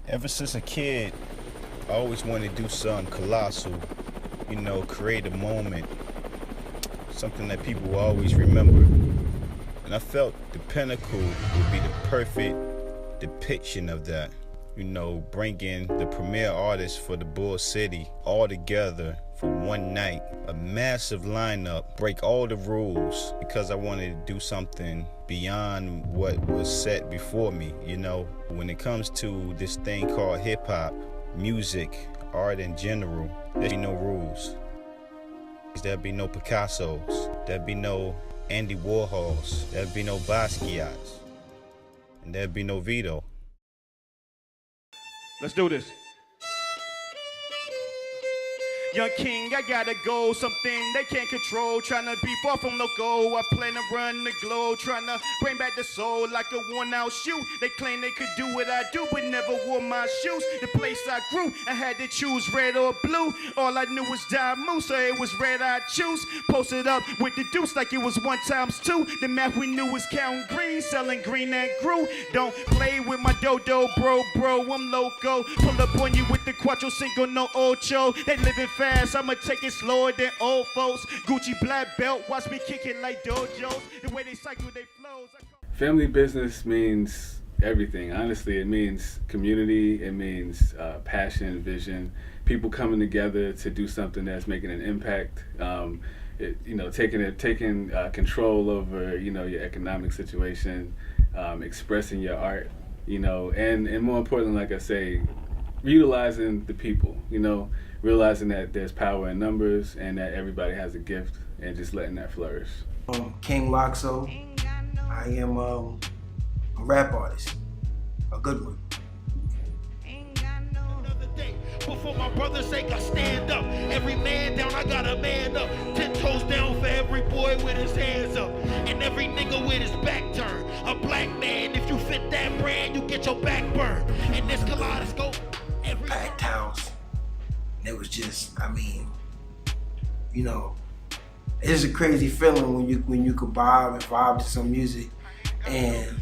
Ever since a kid, I always wanted to do something colossal, you know, create a moment, something that people will always remember. And I felt the Pinnacle would be the perfect depiction of that. You know, bringing the premier artists for the Bull City all together for one night, a massive lineup, break all the rules, because I wanted to do something beyond what was set before me. You know, when it comes to this thing called hip-hop, music, art in general, there'd be no rules. There'd be no Picassos, there'd be no Andy Warhols, there'd be no Basquiat's, and there'd be no Vito. Let's do this. Young king, I gotta go, something they can't control. Tryna be far from loco, I plan to run the globe. Tryna bring back the soul like a worn out shoe. They claim they could do what I do, but never wore my shoes. The place I grew, I had to choose red or blue. All I knew was diamond, so it was red I choose. Posted up with the deuce like it was 1 times 2. The math we knew was counting green, selling green that grew. Don't play with my dodo, bro, I'm loco. Pull up on you with the Cuatro Cinco, no ocho. They living fast, I'ma take it slower than old folks. Gucci black belt, watch me kick it like dojos. The way they cycle they flows. Family business means everything. Honestly, it means community, it means passion, vision, people coming together to do something that's making an impact. You know, taking control over, you know, your economic situation, expressing your art, you know, and more importantly, like I say, utilizing the people, you know, realizing that there's power in numbers and that everybody has a gift and just letting that flourish. King Loxo. I am a rap artist, a good one. Before my brother's sake, I stand up. Every man down, I got a man up. 10 toes down for every boy with his hands up. And every nigga with his back turned. A black man, if you fit that brand, you get your back burned. And this kaleidoscope, every packed house. And it was just, I mean, you know, it's a crazy feeling when you could vibe to some music and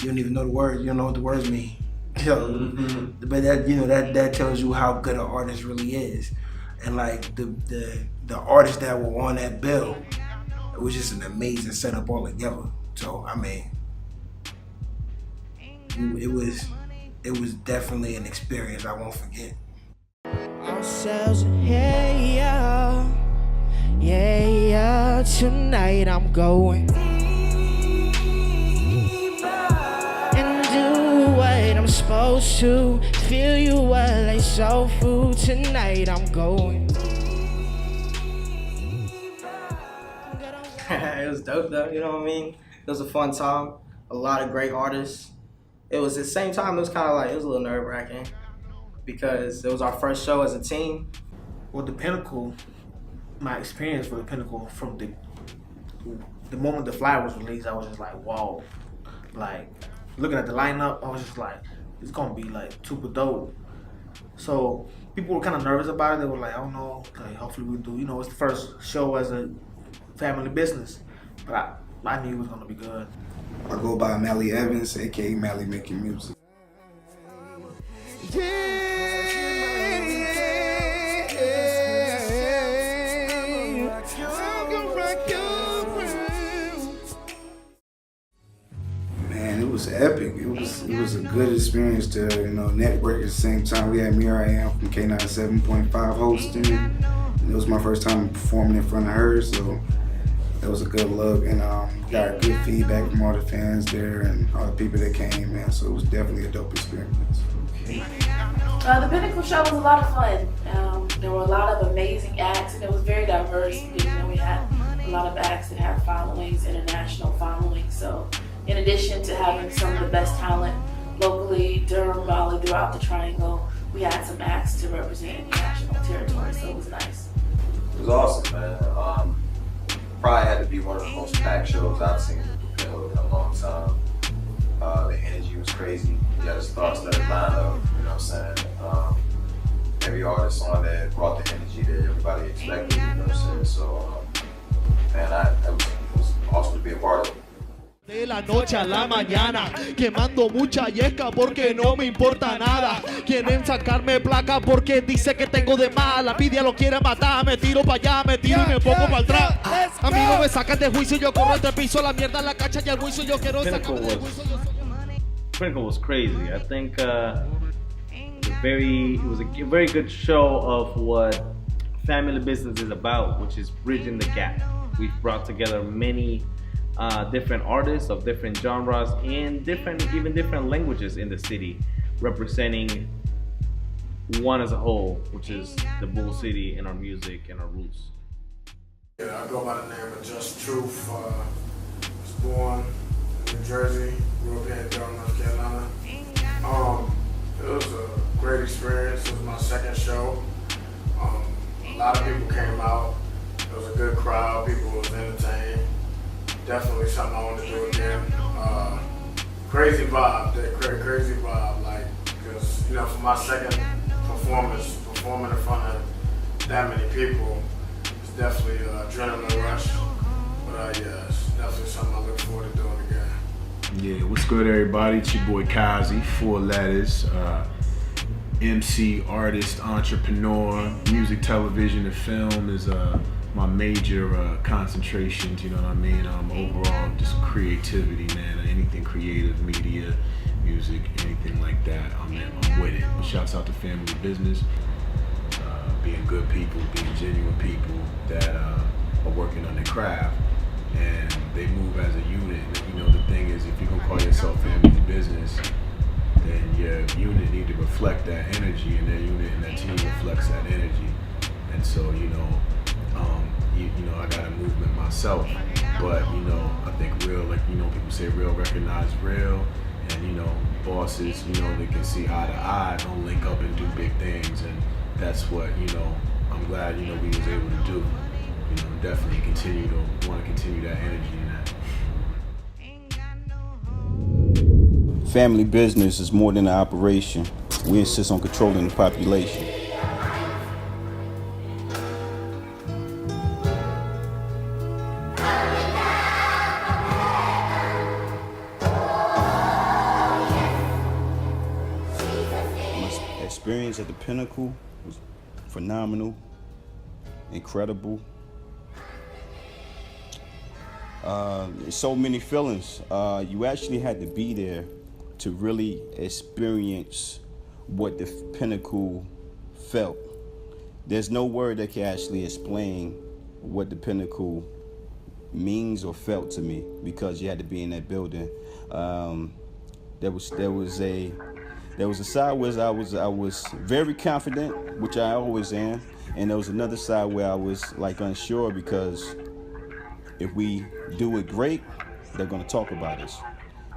you don't even know the words, you don't know what the words mean. So, but that, you know, that tells you how good an artist really is. And like the artists that were on that bill, it was just an amazing setup all together. So I mean, it was definitely an experience I won't forget. Ourselves, yeah, tonight I'm going and do what I'm supposed to. Feel you well like soul food. Tonight I'm going. It was dope though, you know what I mean? It was a fun time, a lot of great artists. It was at the same time, it was kind of like, it was a little nerve-wracking because it was our first show as a team. Well, the Pinnacle, my experience for the Pinnacle, from the moment the flyer was released, I was just like, whoa. Like, looking at the lineup, I was just like, it's gonna be like super dope. So people were kind of nervous about it. They were like, I don't know, like, hopefully we do, you know, it's the first show as a family business. But I knew it was gonna be good. I go by Mally Evans, aka Mally Making Music. Man, it was epic. It was a good experience to, you know, network at the same time. We had Me I Am from K97.5 hosting. And it was my first time performing in front of her, so it was a good look, and got good feedback from all the fans there and all the people that came, man. So it was definitely a dope experience. The Pinnacle show was a lot of fun. There were a lot of amazing acts, and it was very diverse. You know, we had a lot of acts that had followings, international followings. So, in addition to having some of the best talent locally, Durham, Raleigh, throughout the Triangle, we had some acts to represent international territory. So it was nice. It was awesome, man. Probably had to be one of the most packed shows I've seen in a long time. The energy was crazy. You had a star-studded lineup, you know what I'm saying? Every artist on there brought the energy that everybody expected, you know what I'm saying? So, man, it was awesome to be a part of it. De la noche a la mañana, quemando mucha yesca porque no me importa nada. Quieren sacarme placa porque dice que tengo de más. La envidia lo quiere matar, me tiro para allá, me tiro y me pongo para atrás. A mí no me sacan de juicio, yo corro entre piso, la mierda en la cacha y el juicio yo quiero sacarme de juicio. Pinnacle was crazy. I think it was a very good show of what family business is about, which is bridging the gap. We've brought together many different artists of different genres and even different languages in the city, representing one as a whole, which is the Bull City and our music and our roots. Yeah, I go by the name of Just Truth. Was born in New Jersey, grew up here in Durham, North Carolina. It was a great experience. It was my second show. A lot of people came out. It was a good crowd. People was entertained. Definitely something I want to do again. Crazy vibe, crazy vibe. Like, because for my second performance, performing in front of that many people, it's definitely an adrenaline rush. But yeah, it's definitely something I look forward to doing again. Yeah, what's good, everybody? It's your boy KAZE, 4 letters. MC, artist, entrepreneur, music, television, and film is my major concentrations, you know what I mean? Overall, just creativity, man. Anything creative, media, music, anything like that, I'm with it. But shouts out to Family Bizness, being good people, being genuine people that are working on their craft, and they move as a unit. The thing is, if you're gonna call yourself Family Business, then your unit need to reflect that energy, and that unit and that team reflects that energy. And so, I got a movement myself, but I think real, people say real recognize real, and bosses, they can see eye to eye, don't link up and do big things, and that's what I'm glad we was able to do. Definitely want to continue that energy and that. Family business is more than an operation. We insist on controlling the population. My experience at the Pinnacle was phenomenal, incredible. So many feelings. You actually had to be there to really experience what the Pinnacle felt. There's no word that can actually explain what the Pinnacle means or felt to me, because you had to be in that building. There was a side where I was very confident, which I always am, and there was another side where I was like unsure, because if we do it great, they're gonna talk about us.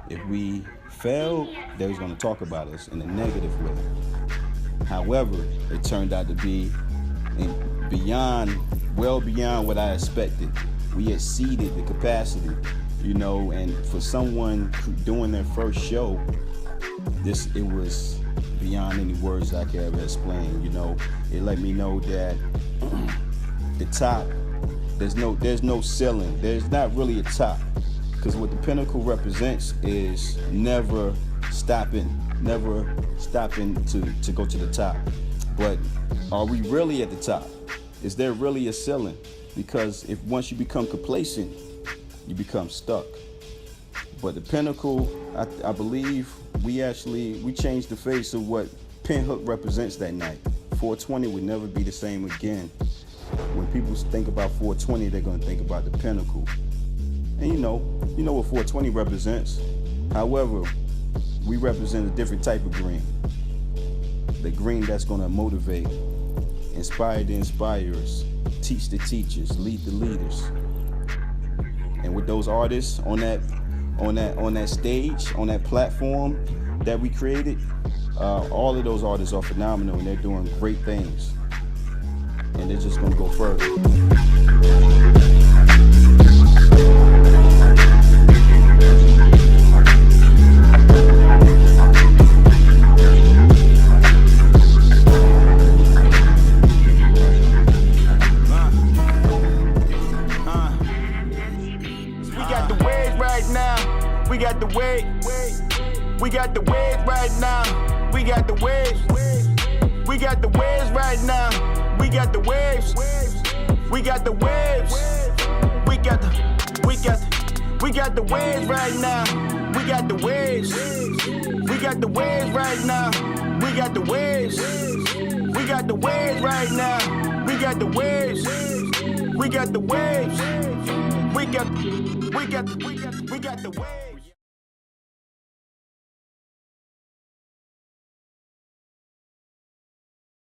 If we fail, they're gonna talk about us in a negative way. However, it turned out to be well beyond what I expected. We exceeded the capacity, and for someone doing their first show, it was beyond any words I could ever explain. It let me know that the top, there's no ceiling. There's not really a top, because what the Pinnacle represents is never stopping to go to the top. But are we really at the top? Is there really a ceiling? Because if once you become complacent, you become stuck. But the Pinnacle, I believe we changed the face of what Pinhook represents that night. 420 would never be the same again. When people think about 420, they're gonna think about the Pinnacle. And you know what 420 represents. However, we represent a different type of green. The green that's gonna motivate, inspire the inspirers, teach the teachers, lead the leaders. And with those artists on that stage, on that platform that we created, all of those artists are phenomenal, and they're doing great things. And they're just gonna go further. We got the wave right now. the waves. We got the waves right now. We got the waves. We got the waves. We got the waves right now. We got the waves. We got the waves right now. We got the waves. We got the waves right now. We got the waves. We got the waves. We got the waves.